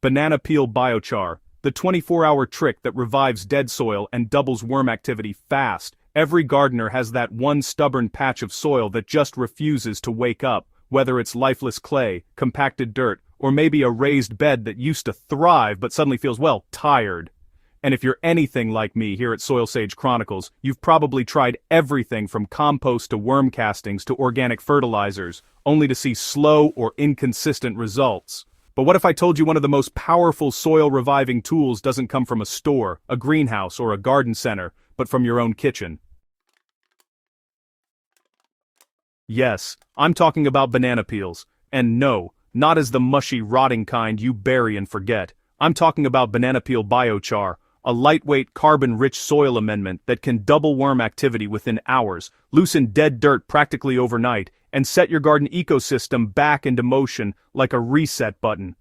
Banana peel biochar, the 24-hour trick that revives dead soil and doubles worm activity fast. Every gardener has that one stubborn patch of soil that just refuses to wake up, whether it's lifeless clay, compacted dirt, or maybe a raised bed that used to thrive but suddenly feels, well, tired. And if you're anything like me here at SoilSage Chronicles, you've probably tried everything from compost to worm castings to organic fertilizers, only to see slow or inconsistent results. But what if I told you one of the most powerful soil-reviving tools doesn't come from a store, a greenhouse, or a garden center, but from your own kitchen? Yes, I'm talking about banana peels. And no, not as the mushy, rotting kind you bury and forget. I'm talking about banana peel biochar, a lightweight, carbon-rich soil amendment that can double worm activity within hours, loosen dead dirt practically overnight, and set your garden ecosystem back into motion like a reset button.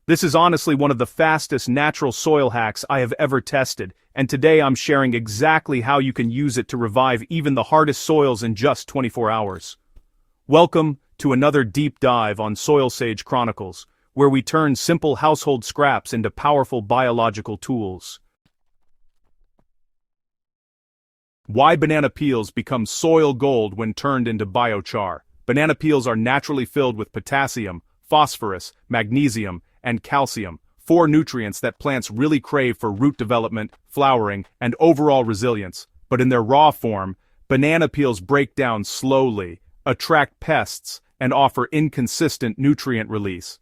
This is honestly one of the fastest natural soil hacks I have ever tested, and today I'm sharing exactly how you can use it to revive even the hardest soils in just 24 hours. Welcome to another deep dive on SoilSage Chronicles, where we turn simple household scraps into powerful biological tools. Why banana peels become soil gold when turned into biochar. Banana peels are naturally filled with potassium, phosphorus, magnesium, and calcium, 4 nutrients that plants really crave for root development, flowering, and overall resilience. But in their raw form, banana peels break down slowly, attract pests, and offer inconsistent nutrient release.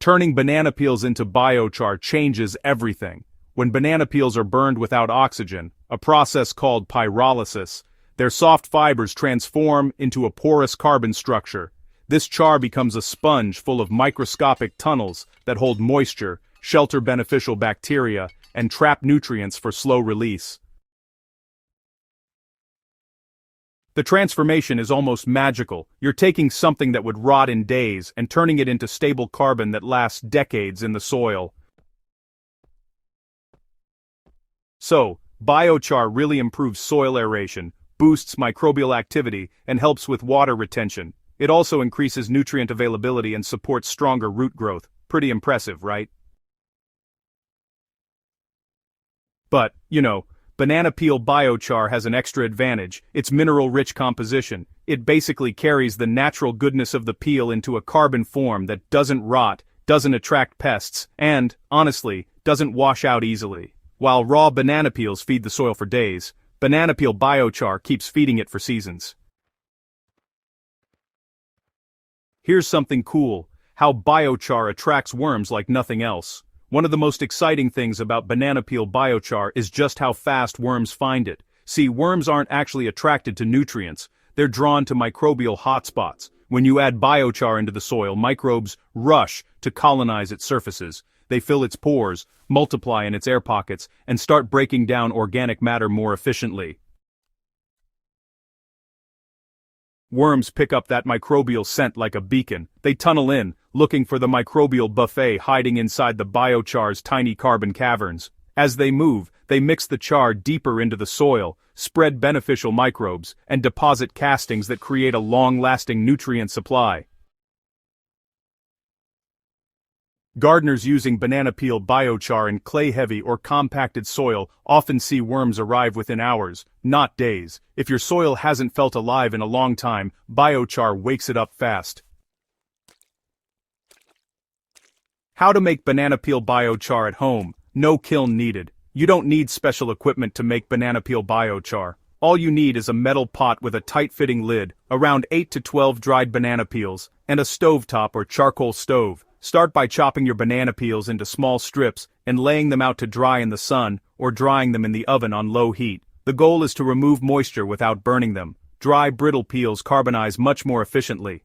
Turning banana peels into biochar changes everything. When banana peels are burned without oxygen, a process called pyrolysis, their soft fibers transform into a porous carbon structure. This char becomes a sponge full of microscopic tunnels that hold moisture, shelter beneficial bacteria, and trap nutrients for slow release. The transformation is almost magical. You're taking something that would rot in days and turning it into stable carbon that lasts decades in the soil. So, biochar really improves soil aeration, boosts microbial activity, and helps with water retention. It also increases nutrient availability and supports stronger root growth. Pretty impressive, right? But, banana peel biochar has an extra advantage: its mineral-rich composition. It basically carries the natural goodness of the peel into a carbon form that doesn't rot, doesn't attract pests, and, honestly, doesn't wash out easily. While raw banana peels feed the soil for days, banana peel biochar keeps feeding it for seasons. Here's something cool: how biochar attracts worms like nothing else. One of the most exciting things about banana peel biochar is just how fast worms find it. See, worms aren't actually attracted to nutrients, they're drawn to microbial hotspots. When you add biochar into the soil, microbes rush to colonize its surfaces. They fill its pores, multiply in its air pockets, and start breaking down organic matter more efficiently. Worms pick up that microbial scent like a beacon. They tunnel in, looking for the microbial buffet hiding inside the biochar's tiny carbon caverns. As they move, they mix the char deeper into the soil, spread beneficial microbes, and deposit castings that create a long-lasting nutrient supply. Gardeners using banana peel biochar in clay-heavy or compacted soil often see worms arrive within hours, not days. If your soil hasn't felt alive in a long time, biochar wakes it up fast. How to make banana peel biochar at home. No kiln needed. You don't need special equipment to make banana peel biochar. All you need is a metal pot with a tight-fitting lid, around 8 to 12 dried banana peels, and a stovetop or charcoal stove. Start by chopping your banana peels into small strips and laying them out to dry in the sun or drying them in the oven on low heat. The goal is to remove moisture without burning them. Dry, brittle peels carbonize much more efficiently.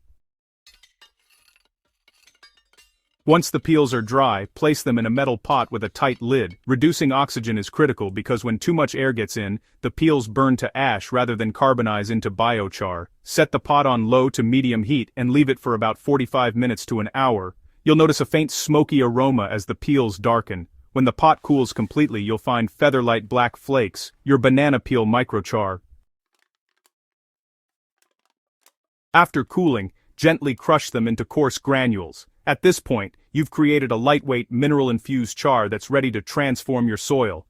Once the peels are dry, place them in a metal pot with a tight lid. Reducing oxygen is critical because when too much air gets in, the peels burn to ash rather than carbonize into biochar. Set the pot on low to medium heat and leave it for about 45 minutes to an hour. You'll notice a faint smoky aroma as the peels darken. When the pot cools completely, you'll find feather-light black flakes, your banana peel microchar. After cooling, gently crush them into coarse granules. At this point, you've created a lightweight mineral-infused char that's ready to transform your soil.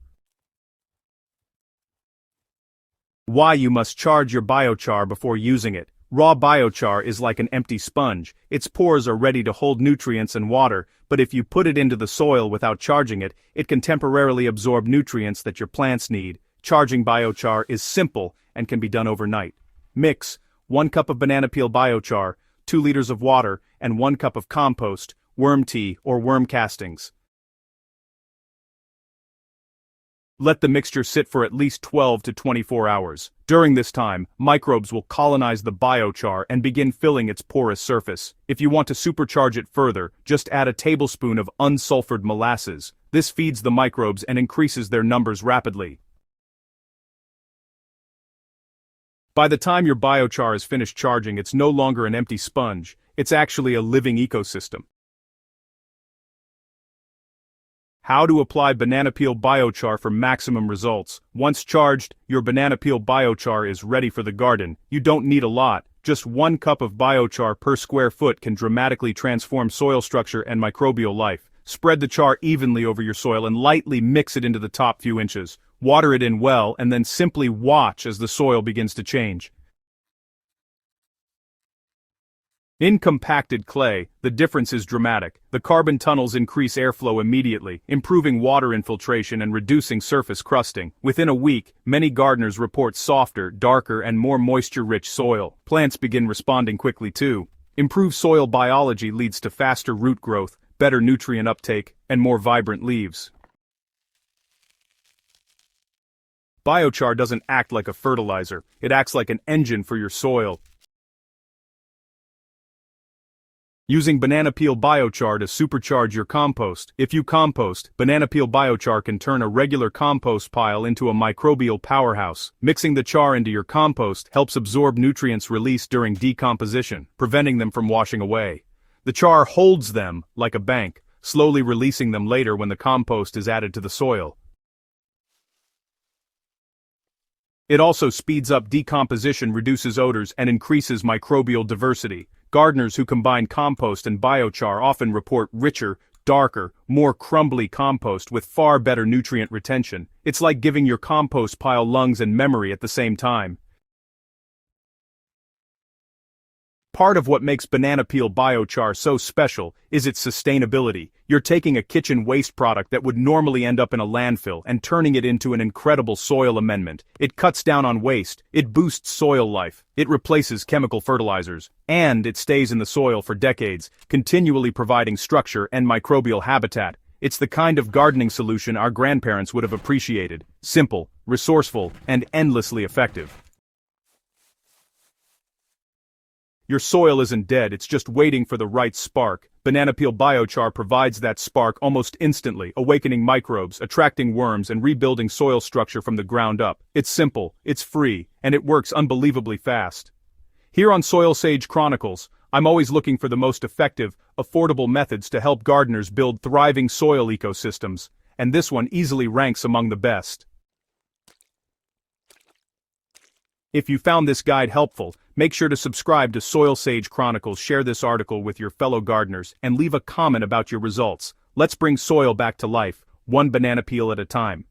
Why you must charge your biochar before using it. Raw biochar is like an empty sponge. Its pores are ready to hold nutrients and water, but if you put it into the soil without charging it, it can temporarily absorb nutrients that your plants need. Charging biochar is simple and can be done overnight. Mix 1 cup of banana peel biochar, 2 liters of water, and 1 cup of compost, worm tea, or worm castings. Let the mixture sit for at least 12 to 24 hours. During this time, microbes will colonize the biochar and begin filling its porous surface. If you want to supercharge it further, just add a tablespoon of unsulfured molasses. This feeds the microbes and increases their numbers rapidly. By the time your biochar is finished charging, it's no longer an empty sponge. It's actually a living ecosystem. How to apply banana peel biochar for maximum results. Once charged, your banana peel biochar is ready for the garden. You don't need a lot. Just 1 cup of biochar per square foot can dramatically transform soil structure and microbial life. Spread the char evenly over your soil and lightly mix it into the top few inches. Water it in well and then simply watch as the soil begins to change. In compacted clay, the difference is dramatic. The carbon tunnels increase airflow immediately, improving water infiltration and reducing surface crusting. Within a week, many gardeners report softer, darker, and more moisture-rich soil. Plants begin responding quickly too. Improved soil biology leads to faster root growth, better nutrient uptake, and more vibrant leaves. Biochar doesn't act like a fertilizer. It acts like an engine for your soil. Using banana peel biochar to supercharge your compost. If you compost, banana peel biochar can turn a regular compost pile into a microbial powerhouse. Mixing the char into your compost helps absorb nutrients released during decomposition, preventing them from washing away. The char holds them like a bank, slowly releasing them later when the compost is added to the soil. It also speeds up decomposition, reduces odors, and increases microbial diversity. Gardeners who combine compost and biochar often report richer, darker, more crumbly compost with far better nutrient retention. It's like giving your compost pile lungs and memory at the same time. Part of what makes banana peel biochar so special is its sustainability. You're taking a kitchen waste product that would normally end up in a landfill and turning it into an incredible soil amendment. It cuts down on waste, it boosts soil life, it replaces chemical fertilizers, and it stays in the soil for decades, continually providing structure and microbial habitat. It's the kind of gardening solution our grandparents would have appreciated. Simple, resourceful, and endlessly effective. Your soil isn't dead, it's just waiting for the right spark. Banana peel biochar provides that spark almost instantly, awakening microbes, attracting worms, and rebuilding soil structure from the ground up. It's simple, it's free, and it works unbelievably fast. Here on SoilSage Chronicles, I'm always looking for the most effective, affordable methods to help gardeners build thriving soil ecosystems, and this one easily ranks among the best. If you found this guide helpful, make sure to subscribe to SoilSage Chronicles, share this article with your fellow gardeners, and leave a comment about your results. Let's bring soil back to life, one banana peel at a time.